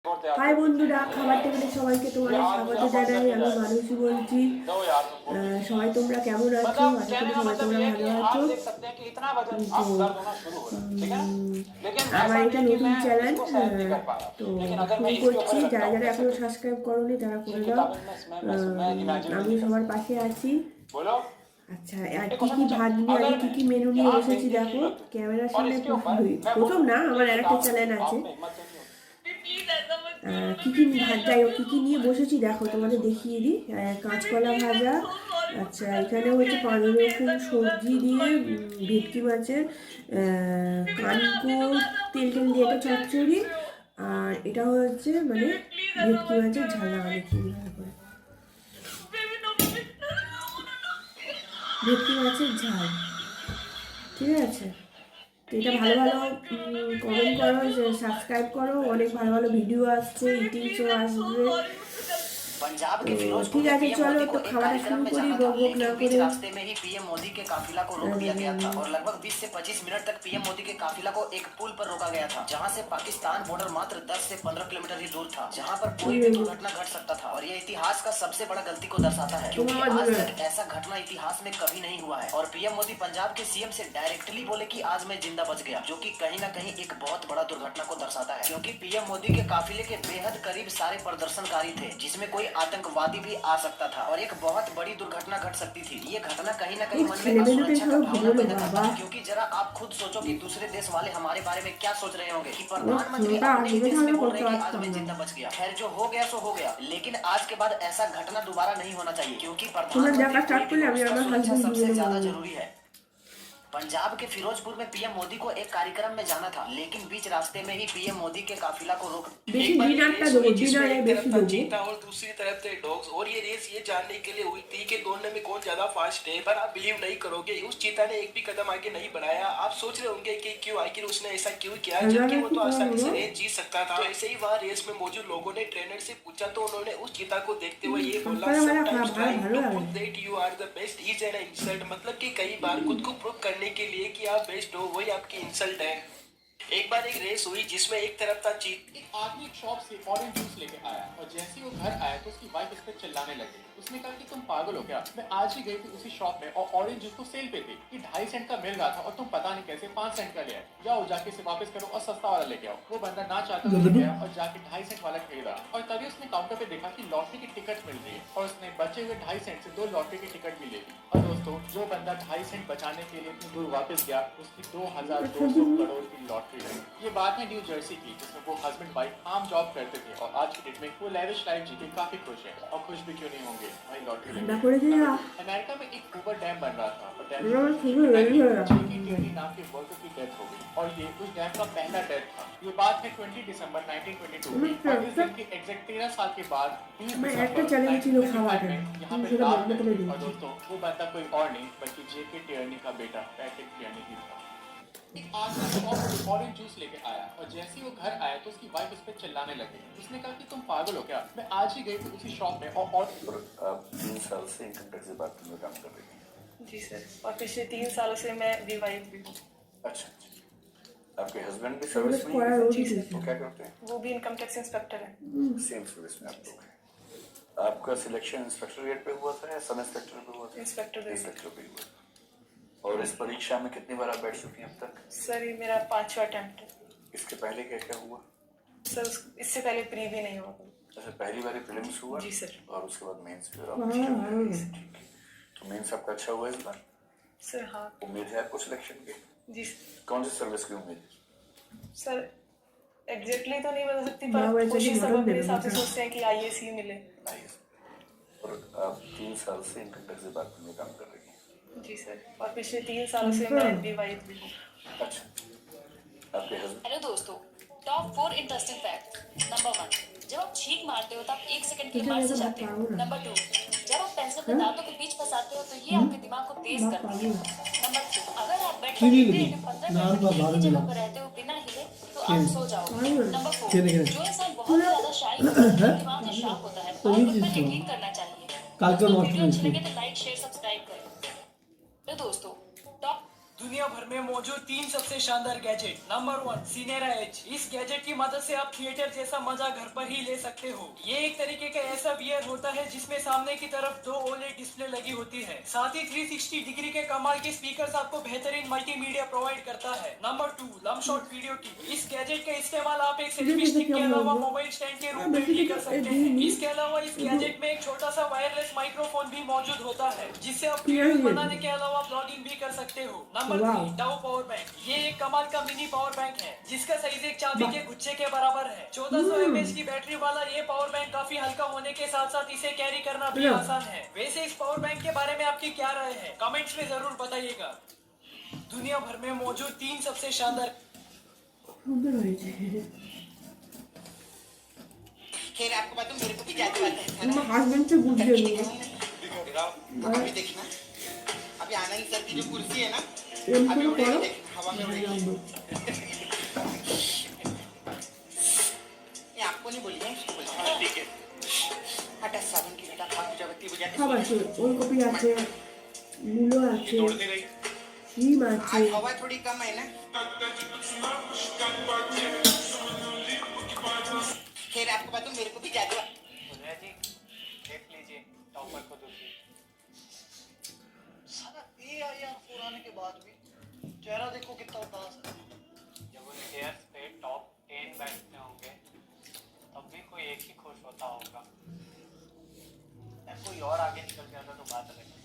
High বন্ধুরা, খাবার টেবিলে সবাইকে তোমাদের স্বাগত জানাই। আমি মানুষই বলছি। সবাই তোমরা কেমন আছো? আশা করি সবাই তোমরা ভালো আছো। তো আমার এটা নতুন চ্যানেল, তো শুরু করছি। যারা যারা এখনো সাবস্ক্রাইব করোনি তারা করে দাও। আমি সবার পাশে আছি। আচ্ছা, আর কি কি ভাত নিয়ে আগে কি কি মেনু নিয়ে বসেছি দেখো। ক্যামেরার সামনে প্রথম না, আমার আরেকটা চ্যানেল আছে। কি কি ভাত, যাই হোক কী কী নিয়ে বসেছি দেখো, তোমাদের দেখিয়ে দিই। কাঁচকলা ভাজা, আচ্ছা এখানে হচ্ছে 5 রকম সবজি দিয়ে ভেটকি মাছের কানকো তেল টেল দিয়ে এটা চচ্চড়ি, আর এটা হচ্ছে মানে ভেটকি মাছের ঝাল লাগানো চিনি ভালো করে, ভেটকি মাছের ঝাল। ঠিক আছে, তো এটা ভালো ভালো কমেন্ট করো, সাবস্ক্রাইব করো, অনেক ভালো ভালো ভিডিও আসছে, ইটিং শো আসবে। पंजाब के फिरोजपुर में पीएम मोदी को एक कार्यक्रम में जाना था, लेकिन बीच रास्ते में ही पीएम मोदी के काफिला को रोक दिया गया था और लगभग 20 से 25 मिनट तक पीएम मोदी के काफिला को एक पुल पर रोका गया था, जहां से पाकिस्तान बॉर्डर मात्र 10 से 15 किलोमीटर ही दूर था, जहां पर कोई भी दुर्घटना घट सकता था। और ये इतिहास का सबसे बड़ा गलती को दर्शाता है, क्योंकि आज तक ऐसा घटना इतिहास में कभी नहीं हुआ है। और पीएम मोदी पंजाब के सीएम से डायरेक्टली बोले कि आज मैं जिंदा बच गया, जो कि कहीं न कहीं एक बहुत बड़ा दुर्घटना को दर्शाता है, क्योंकि पीएम मोदी के काफिले के बेहद करीब सारे प्रदर्शनकारी थे, जिसमें कोई आतंकवादी भी आ सकता था और एक बहुत बड़ी दुर्घटना घट सकती थी। ये घटना कहीं न कहीं मन में असुरक्षा का भावना पैदा करता है, क्योंकि जरा आप खुद सोचो कि दूसरे देश वाले हमारे बारे में क्या सोच रहे होंगे कि प्रधानमंत्री अपने ही देश में बोल रहे हैं कि आज मैं जिंदा बच गया। खैर, जो हो गया सो हो गया, लेकिन आज के बाद ऐसा घटना दोबारा नहीं होना चाहिए, क्योंकि प्रधानमंत्री सबसे ज्यादा जरूरी है। पंजाब के फिरोजपुर में पीएम मोदी को एक कार्यक्रम में जाना था, लेकिन बीच रास्ते में ही पीएम मोदी के काफिला को रोक चीता और दूसरी तरफ थे डॉग्स, और ये रेस ये जानने के लिए हुई थी कि दोनों में कौन ज्यादा फास्ट है। पर आप बिलीव नहीं करोगे, उस चीता ने एक भी कदम आगे नहीं बढ़ाया। आप सोच रहे होंगे कि क्यों, आखिर उसने ऐसा क्यों किया, जबकि वो तो आसानी से रेस जीत सकता था। तो ऐसे ही वहाँ रेस में मौजूद लोगों ने ट्रेनर से पूछा, तो उन्होंने उस चीता को देखते हुए ये बोला, sometimes trying to prove that you are the best is an insult. मतलब कि कई बार खुद को प्रूव करने के लिए कि आप बेस्ट हो, वही आपकी इंसल्ट है। एक बार एक रेस हुई जिसमें एक तरफ था एक आदमी एक शॉप से ऑरेंज जूस लेके आया, और जैसे ही वो घर आया तो उसकी वाइफ उस पर चिल्लाने लगी। उसने कहा कि तुम पागल हो क्या, मैं आज ही गई थी उसी शॉप में और ऑरेंज जूस तो सेल पे थी, कि 2.5 सेंट का मिल रहा था और तुम पता नहीं कैसे 5 सेंट का ले आए। जाओ जाके इसे वापस करो और सस्ता वाला लेके आओ। वो बंदा ना चाहता तो गया और जाके 2.5 सेंट वाला खरीदा, और तभी उसने काउंटर पे देखा कि लॉटरी की टिकट मिल रही है, और उसने बचे हुए 2.5 सेंट से 2 लॉटरी की टिकट भी ले ली। और दोस्तों, जो बंदा 2.5 सेंट बचाने के लिए इतनी दूर वापस गया, उसकी 2200 करोड़ की लॉटरी हुई। ये बात है न्यू जर्सी की, जिसमें वो हस्बैंड वाइफ आम जॉब करते थे, और आज की डेट में वो लेविश लाइफ जी के काफी खुश है, और खुश भी क्यों नहीं होंगे भाई लॉटरी। अमेरिका में एक ऊबर डैम बन रहा था, और डैम नाम के वर्कर की डेथ हो गई, और ये उस डैम का पहला डेथ था। ये बात है 20 दिसंबर 1922, और इस दिन के एग्जैक्ट 13 साल के बाद यहाँ पे और दोस्तों, वो बंदा कोई और नहीं बल्कि जेके टियर्नी का बेटा पैट्रिक टियर्नी ही था। एक आदमी शॉप से ऑरेंज जूस लेके आया, और जैसे ही वो घर आया तो उसकी वाइफ उस पर चिल्लाने लगी। उसने कहा कि तुम पागल हो क्या, मैं आज ही गई थी उसी शॉप में और आप 3 साल से इनकम टैक्स डिपार्टमेंट में काम कर रही हैं? जी सर, और पिछले 3 सालों से मैं विवाहित भी हूँ। अच्छा, आपके हस्बैंड भी सर्विस में हैं? जी सर, वो क्या करते हैं? वो भी इनकम टैक्स इंस्पेक्टर है। सेम सर्विस में आप लोग हैं। आपका सिलेक्शन इंस्पेक्टर ग्रेड पे हुआ था या सब इंस्पेक्टर पे हुआ था? इंस्पेक्टर पे हुआ। और इस परीक्षा में कितनी बार आप बैठ चुकी हैं अब तक? सर, ये मेरा 5वां अटेम्प्ट है। इसके पहले क्या क्या हुआ? सर, इससे पहले प्री भी नहीं हुआ। अच्छा, पहली बार प्रीलिम्स हुआ? जी सर। और उसके बाद मेंस भी? तो मेंस आपका अच्छा हुआ इस बार? सर हाँ। उम्मीद है आपको सिलेक्शन की? जी सर। कौन सी सर्विस की उम्मीद? सर एग्जैक्टली तो नहीं बता सकती, पर कोशिश सब अपने हिसाब से सोचते हैं कि IAS ही मिले। और आप 3 साल से इनकम टैक्स डिपार्टमेंट में काम कर रही हैं? जी सर, और पिछले 3 सालों से मैं विवाहित भी हूँ। अच्छा, आपके हस्बैंड? हेलो दोस्तों, टॉप 4 इंटरेस्टिंग फैक्ट। नंबर 1, जब आप छींक मारते हो तो आप 1 सेकंड की मार से जाते हो। नंबर 2, जब आप पेंसिल अपने दांतों के बीच फंसाते हो तो ये आपके दिमाग को तेज करती है। नंबर 3, अगर आप बेड पर लेटे 15 मिनट तक एक ही जगह पर रहते हो बिना हिले तो आप सो जाओगे। नंबर 4, जो इंसान बहुत ज्यादा शाय होता है, दिमाग में शार्प होता है, और उस पर यकीन करना चाहिए। वीडियो अच्छी लगे तो लाइक शेयर सब्सक्राइब करें। तो दोस्तों, टॉप दुनिया भर में मौजूद 3 सबसे शानदार गैजेट। Number 1 Cinera Edge. इस गैजेट की मदद से आप थिएटर जैसा मजा घर पर ही ले सकते हो। ये एक तरीके का ऐसा वियर होता है जिसमें सामने की तरफ 2 ओलेड डिस्प्ले लगी होती है, साथ ही 360 डिग्री के कमाल के स्पीकर्स आपको बेहतरीन मल्टीमीडिया प्रोवाइड करता है। नंबर 2 लंब शॉट वीडियो की। इस गैजेट का इस्तेमाल आप एक सेल्फी स्टिक के अलावा मोबाइल स्टैंड के रूप में भी कर सकते हैं। इसके अलावा इस गैजेट में एक छोटा सा वायरलेस माइक्रोफोन भी मौजूद होता है जिससे आप वीडियो बनाने के अलावा ब्लॉगिंग भी कर सकते हो। नंबर 3 डाउ पावर बैंक। ये एक कमाल का मिनी पावर बैंक है जिसका साइज एक चाबी के गुच्छे के बराबर है। 1400 mAh की बैटरी वाला ये पावर बैंक काफी हल्का होने के साथ साथ इसे कैरी करना भी आसान है। वैसे इस पावर बैंक के बारे में आपकी क्या राय है, कमेंट्स में जरूर बताइएगा। दुनिया भर में मौजूद 3 सबसे शानदार खैर आपको बताऊं, मेरे को भी जादू आता है। হাজবেন্ড से बुझ गई अभी देखना, अभी आना ही सर की जो कुर्सी है ना, एम अभी को उड़ेगी, करो देखना, हवा में उड़ेगी। ये आपको नहीं बोली है, इसको बोली है। ठीक है, हटा साबुन की बेटा, खा पूजा बत्ती बुझा খাবার আছে ওলকপি আছে মূলো আছে শিম আছে आज हवा थोड़ी कम है ना। खैर आपको बताऊं, मेरे को भी जादू जी देख लीजिए टॉपर को दुखी। साला ये यार पुराने के बाद भी चेहरा देखो कितना उदास है। जब उन चेयर्स पे टॉप 10 बैठते होंगे तब भी कोई एक ही खुश होता होगा, या कोई और आगे निकल जाता तो बात अलग है।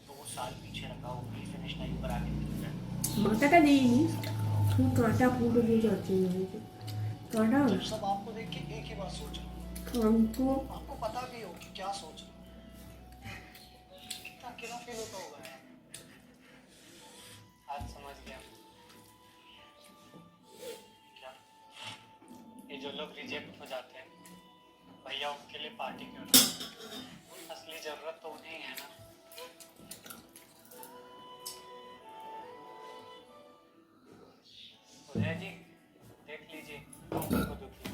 2 साल पीछे रखा वो प्री फिनिश लाइन पर आगे निकल गया। মাথাটা দিইনি শুধু কাঁটা ফুটো দিয়ে যাচ্ছে কাঁটা सब आपको देख के एक ही बात सोच रहा কাঁটো हूँ, आपको पता भी हो कि क्या सोच रहा हूँ। कितना अकेला फील होता होगा यार। आज समझ गया क्या, ये जो लोग रिजेक्ट हो जाते हैं भैया उनके लिए पार्टी क्यों नहीं, असली जरूरत तो उन्हें है ना। उदय जी देख लीजिए टॉपर को दुखी।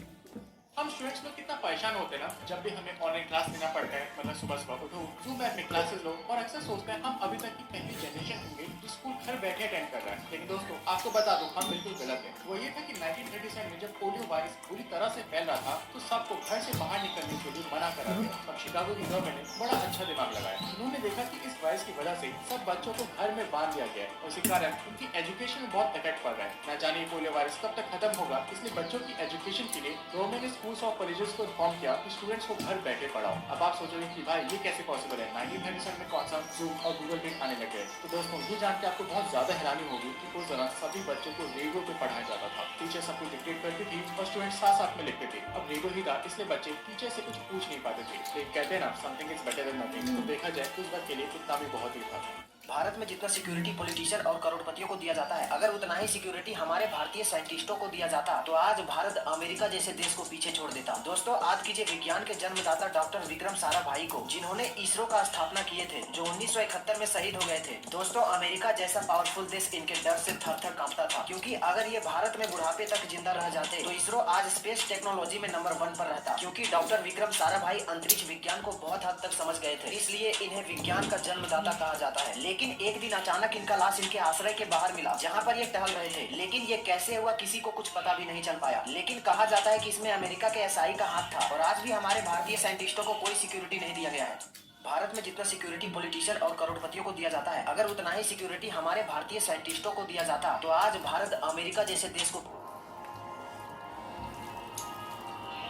हम स्टूडेंट्स लोग कितना परेशान होते हैं ना जब भी हमें ऑनलाइन क्लास लेना पड़ता है, मतलब सुबह सुबह उठो जूम ऐप में क्लासेस लो, और अक्सर सोचते हैं हम अभी तक की पहली जनरेशन होंगे जो स्कूल घर बैठे अटेंड कर रहा है। लेकिन दोस्तों आपको बता दूं हम बिल्कुल गलत है। वो ये था कि 1937 में जब पोलियो वायरस पूरी तरह से फैल रहा था तो सबको घर से बाहर निकलने के लिए मना करा गया। तब शिकागो की गवर्नमेंट ने बड़ा अच्छा दिमाग लगाया। उन्होंने देखा कि इस वायरस की वजह से सब बच्चों को घर में बांध दिया गया है और इसी कारण उनकी एजुकेशन में बहुत इफेक्ट पड़ रहा है। न जाने पोलियो वायरस कब तक खत्म होगा, इसलिए बच्चों की एजुकेशन के लिए गवर्नमेंट ने स्कूल्स और कॉलेजेस को इन्फॉर्म किया कि स्टूडेंट्स को घर बैठे पढ़ाओ। अब आप सोचोगे कि भाई ये कैसे पॉसिबल है, 1937 में कौन सा जूम और गूगल मीट आने लगे। तो दोस्तों ये जान के आपको बहुत ज्यादा हैरानी होगी कि उस दौरान सभी बच्चों को रेडियो पे पढ़ाया जाता था। टीचर सब कुछ डिक्टेट करती थी और स्टूडेंट साथ साथ में लिखते थे। अब रेडियो ही था इसलिए बच्चे टीचर से कुछ पूछ नहीं पाते थे। तो कहते हैं ना something is better than nothing. तो देखा जाए उस वक्त के लिए इतना भी बहुत ही था। भारत में जितना सिक्योरिटी पॉलिटिशियन और करोड़पतियों को दिया जाता है, अगर उतना ही सिक्योरिटी हमारे भारतीय साइंटिस्टों को दिया जाता तो आज भारत अमेरिका जैसे देश को पीछे छोड़ देता। दोस्तों आज कीजिए विज्ञान के जन्मदाता डॉक्टर विक्रम साराभाई को, जिन्होंने इसरो का स्थापना किए थे, जो 1971 में शहीद हो गए थे। दोस्तों अमेरिका जैसा पावरफुल देश इनके डर से थर थर कांपता था, क्योंकि अगर ये भारत में बुढ़ापे तक जिंदा रह जाते तो इसरो आज स्पेस टेक्नोलॉजी में नंबर 1 पर रहता, क्योंकि डॉक्टर विक्रम साराभाई अंतरिक्ष विज्ञान को बहुत हद तक समझ गए थे, इसलिए इन्हें विज्ञान का जन्मदाता कहा जाता है। लेकिन एक दिन अचानक इनका लाश इनके आश्रय के बाहर मिला, जहां पर ये टहल रहे थे। लेकिन ये कैसे हुआ किसी को कुछ पता भी नहीं चल पाया। लेकिन कहा जाता है कि इसमें अमेरिका के एसआई का हाथ था, और आज भी हमारे भारतीय साइंटिस्टों को कोई सिक्योरिटी नहीं दिया गया है। भारत में जितना सिक्योरिटी पॉलिटिशियन और करोड़पतियों को दिया जाता है, अगर उतना ही सिक्योरिटी हमारे भारतीय साइंटिस्टों को दिया जाता तो आज भारत अमेरिका जैसे देश को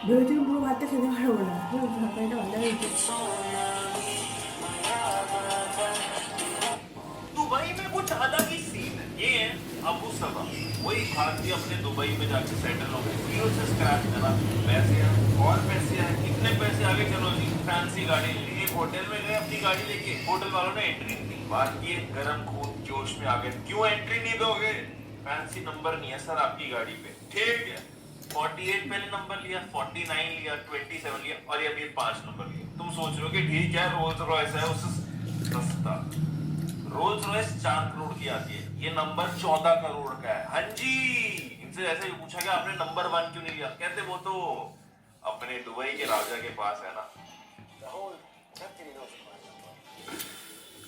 ভেবেছিলাম পুরো ভাতটা খেতে পারবো না, তরকারিটা ভালো হয়েছে। दुबई में कुछ अलग ही सीन है। ये है अबू सबा, वही भारतीय अपने दुबई में जाके सेटल हो गए, जीरो से स्क्रैच करा, पैसे आए और पैसे आए, इतने पैसे आगे चलो जी फैंसी गाड़ी ली, एक होटल में गए अपनी गाड़ी लेके, होटल वालों ने एंट्री नहीं दी। बात ये गरम खून जोश में आ गए, क्यों एंट्री नहीं दोगे, फैंसी नंबर नहीं है सर आपकी गाड़ी पे। ठीक है 48 पहले नंबर लिया, 49 लिया, 27 लिया और ये अभी 5 नंबर लिया। तुम सोच रहे हो कि ठीक है रोल्स रॉयस है उससे सस्ता, रोल्स रॉयस 4 करोड़ की आती है, ये नंबर 14 करोड़ का है। हाँ जी, इनसे ऐसे पूछा गया आपने नंबर 1 क्यों नहीं लिया, कहते वो तो अपने दुबई के राजा के पास है ना।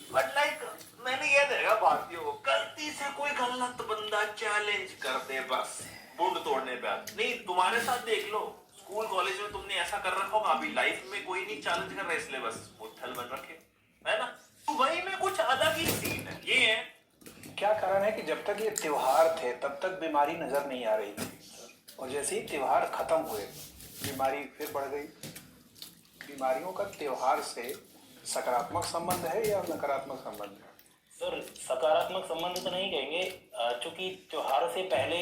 बट लाइक मैंने ये देखा भारतीयों को, गलती से कोई गलत बंदा चैलेंज कर दे बस बुंड तोड़ने पे। नहीं तुम्हारे साथ देख लो, स्कूल कॉलेज में तुमने ऐसा कर रखा होगा, अभी लाइफ में कोई नहीं चैलेंज कर रहा इसलिए बस मुट्ठल बन रखे, है ना। दुबई में कुछ अलग ही सीन है। ये है क्या कारण है कि जब तक ये त्योहार थे तब तक बीमारी नजर नहीं आ रही थी, और जैसे ही त्योहार खत्म हुए बीमारी फिर बढ़ गई। बीमारियों का त्योहार से सकारात्मक संबंध है या नकारात्मक संबंध है? सर सकारात्मक संबंध तो नहीं कहेंगे, चूंकि त्योहार से पहले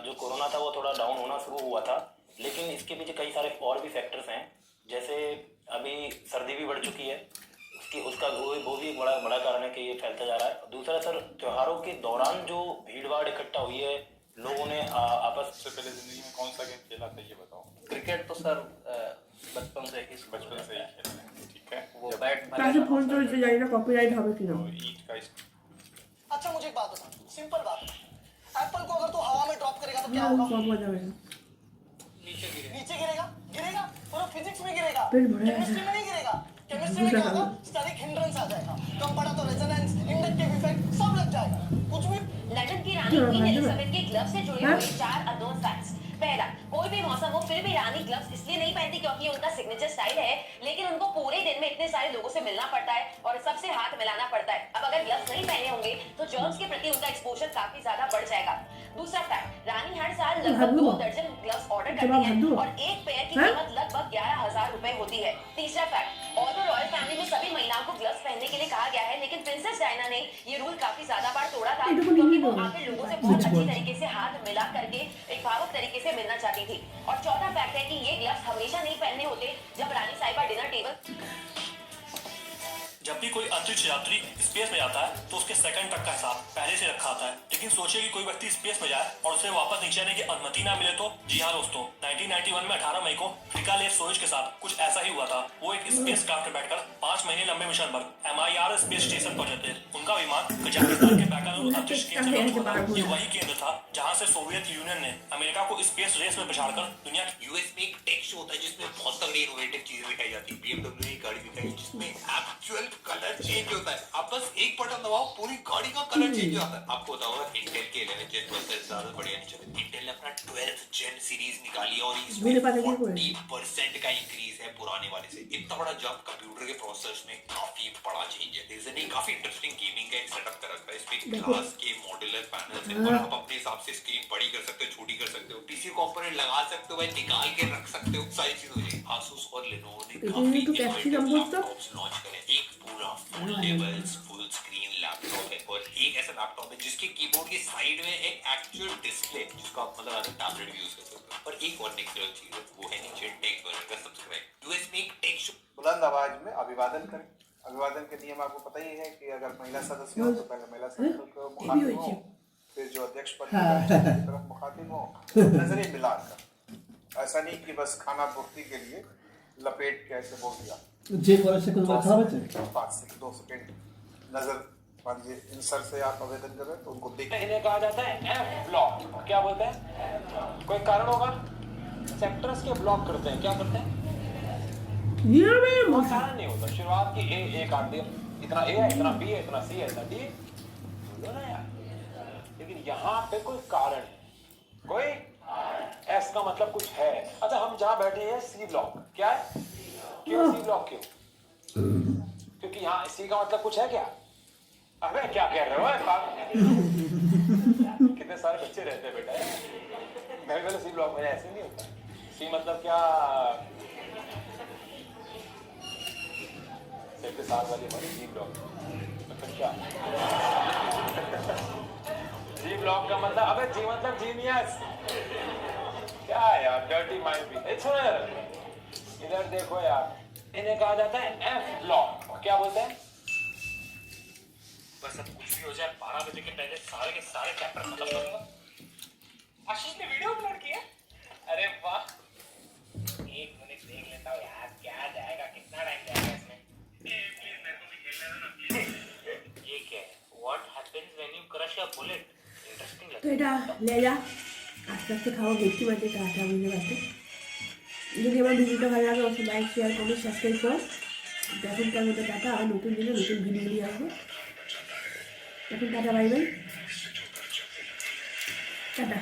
जो कोरोना था वो थोड़ा डाउन होना शुरू हुआ था, लेकिन इसके पीछे कई सारे और भी फैक्टर्स हैं। जैसे अभी सर्दी भी बढ़ चुकी है, उसका वो भी एक बड़ा कारण है कि ये फैलता जा रहा है। दूसरा सर, त्योहारों के दौरान जो भीड़ भाड़ इकट्ठा हुई है, लोगों ने आपस सबसे पहले जिंदगी में कौन सा गेम खेला था ये बताओ। क्रिकेट तो सर बचपन से ही खेला है, ठीक है। वो बैट ताकि फोन तो जाने ना कॉपीराइट হবে কি না। ईट का अच्छा मुझे एक बात बता, सिंपल बात, एप्पल को अगर तू हवा में ड्रॉप करेगा तो क्या वो होगा? कब जावे नीचे गिरेगा, गिरेगा और फिजिक्स में गिरेगा, पेट भरा है। केमिस्ट्री में नहीं गिरेगा। केमिस्ट्री में क्या होगा? स्टैटिक हिंड्रेंस आ जाएगा, कम पड़ा तो रेजोनेंस, इंडक्टिव इफेक्ट सब लग जाएगा। कुछ भी लंदन की रानी क्वीन एलिजाबेथ के ग्लव से जुड़े हुए 4 अननोन फैक्ट्स। पहला, कोई भी मौसम हो फिर भी रानी ग्लव्स इसलिए नहीं पहनती क्योंकि उनका सिग्नेचर स्टाइल है, लेकिन उनको पूरे दिन में इतने सारे लोगों से मिलना पड़ता है और सबसे हाथ मिलाना पड़ता है। अब अगर ग्लव्स नहीं पहने होंगे तो जर्म्स के प्रति उनका एक्सपोजर काफी ज्यादा बढ़ जाएगा। दूसरा फैक्ट, रानी हर साल लगभग 2 दर्जन ग्लव्स ऑर्डर करती है और एक पेयर की कीमत लगभग 11,000 रुपए होती है। तीसरा फैक्ट, ऑल्दो रॉयल फैमिली में सभी महिलाओं को ग्लव्स पहनने के लिए कहा गया है, लेकिन प्रिंसेस डायना ने ये रूल काफी ज्यादा बार तोड़ा था क्योंकि वो आखिर लोगों से बहुत अच्छी तरीके से हाथ मिला करके एक भावुक तरीके से मिलना चाहती थी। और चौथा फैक्ट है कि ये ग्लव्स हमेशा नहीं पहनने होते जब रानी साहिबा डिनर टेबल। जब भी कोई अंतरिक्ष यात्री स्पेस में जाता है तो उसके सेकंड तक का हिसाब पहले से रखा आता है, लेकिन सोचिए कि कोई व्यक्ति स्पेस में जाए और उसे वापस नीचे आने की अनुमति ना मिले तो। जी हाँ दोस्तों, 1991 में 18 मई को निकोलास सोयुज के साथ कुछ ऐसा ही हुआ था। वो एक स्पेस क्राफ्ट में बैठकर 5 महीने लंबे मिशन पर MIR स्पेस स्टेशन पहुंचे थे। उनका विमान कजाकिस्तान के बैकानूर अंतरिक्ष केंद्र में उतरा। ये वही केंद्र था जहाँ से सोवियत यूनियन ने अमेरिका को स्पेस रेस में पछाड़कर दुनिया यूएस में एक टेक शो होता है जिसमें बहुत तगड़ी इनोवेटिव चीजें दिखाई जाती है। BMW की गाड़ी दिखाई जिसमें एक्चुअल कलर चेंज होता है। आप बस एक बटन दबाओ पूरी गाड़ी का कलर चेंज होता है। आपको बताओ इंटेल के 11th जेन प्रोसेसर ज्यादा बढ़िया नहीं चले। इंटेल ने अपना 12th जेन सीरीज निकाली और इसमें 40% का इंक्रीज है पुराने वाले से। इतना बड़ा जंप कंप्यूटर के प्रोसेसर्स में काफी बड़ा चेंज है। रीजन ही काफी इंटरेस्टिंग गेमिंग का एक सेटअप कर रखा है। इसमें ग्लास के मॉड्यूलर पैनल्स हैं और आप अपने हिसाब से स्क्रीन बड़ी कर सकते हो, छोटी कर सकते हो, पीसी कंपोनेंट लगा सकते हो, भाई निकाल के रख सकते हो, सारी चीज हो जाएगी। Asus और Lenovo ने काफी इनोवेटिव लैपटॉप्स लॉन्च करे। एक पूरा full levels full screen laptop है और एक ऐसा लैपटॉप है जिसके कीबोर्ड के साइड में एक एक्चुअल डिस्प्ले जिसको आप मतलब एज टैबलेट भी यूज कर सकते हो। और एक और नेक्स्ट लेवल चीज है वो है नीचे टेक वर्जन का सब्सक्राइब। यूएस में एक टेक शो बुलंद आवाज में अभिवादन करें। अभिवादन के नियम आपको पता ही है कि अगर महिला सदस्य हो तो पहले महिला सदस्य को मुखातिब हो, फिर जो अध्यक्ष पद की तरफ मुखातिब हो, नजरें मिलाकर। ऐसा नहीं कि बस खाना पूर्ति के लिए लपेट के ऐसे बोल दिया। जे करे से कुछ बात है 5 से 2 सेकंड नजर मानिए इन सर से आप आवेदन कर रहे हैं तो उनको देख। इन्हें कहा जाता है एफ ब्लॉक। क्या बोलते हैं? कोई कारण होगा? सेक्टर्स के ब्लॉक करते हैं। क्या करते हैं? ये में कारण नहीं होता। शुरुआत की ए काट दिया, इतना ए है, इतना बी है, इतना सी है, इतना डी है, बोलो ना यार। लेकिन यहाँ पे कोई कारण है, कोई एस का मतलब कुछ है। अच्छा हम जहाँ बैठे हैं सी ब्लॉक, क्या है? क्यों सी ब्लॉक? क्यों? क्योंकि यहाँ सी का मतलब कुछ है क्या? अबे क्या कह रहे हो? कितने सारे बच्चे रहते हैं बेटा, मैं भी पहले सी ब्लॉक में, ऐसे नहीं होता। सी मतलब क्या? सिर्फ साथ वाली हमारी जी ब्लॉक मतलब क्या? जी ब्लॉक का मतलब, अबे जी मतलब जीनियस। क्या यार डर्टी माइंड भी। इधर देखो यार, इन्हें कहा जाता है एफ ब्लॉक। क्या बोलते हैं? बस अब कुछ भी हो जाए 12 बजे के पहले सारे के सारे चैप्टर खत्म करूंगा। आशीष ने वीडियो अपलोड किया? अरे वाह, 1 मिनट देख लेता हूँ यार, क्या जाएगा, कितना टाइम जाएगा इसमें। प्लीज मेरे को भी खेलना है ना प्लीज। ये क्या है? What happens when you crush a bullet? Interesting তো लगता এটা লেলা আস্তে আস্তে খাওয়া দেখতে পাচ্ছি টাটা বুঝতে পারছি। যদি আমার ভিডিওটা ভালো লাগে অবশ্যই লাইক শেয়ার কমেন্ট সাবস্ক্রাইব করো। এখনকার মতো টাটা, আবার নতুন দিনে নতুন ভিডিও নিয়ে আসবো। এখন টাটা, বাই বাই, টাটা।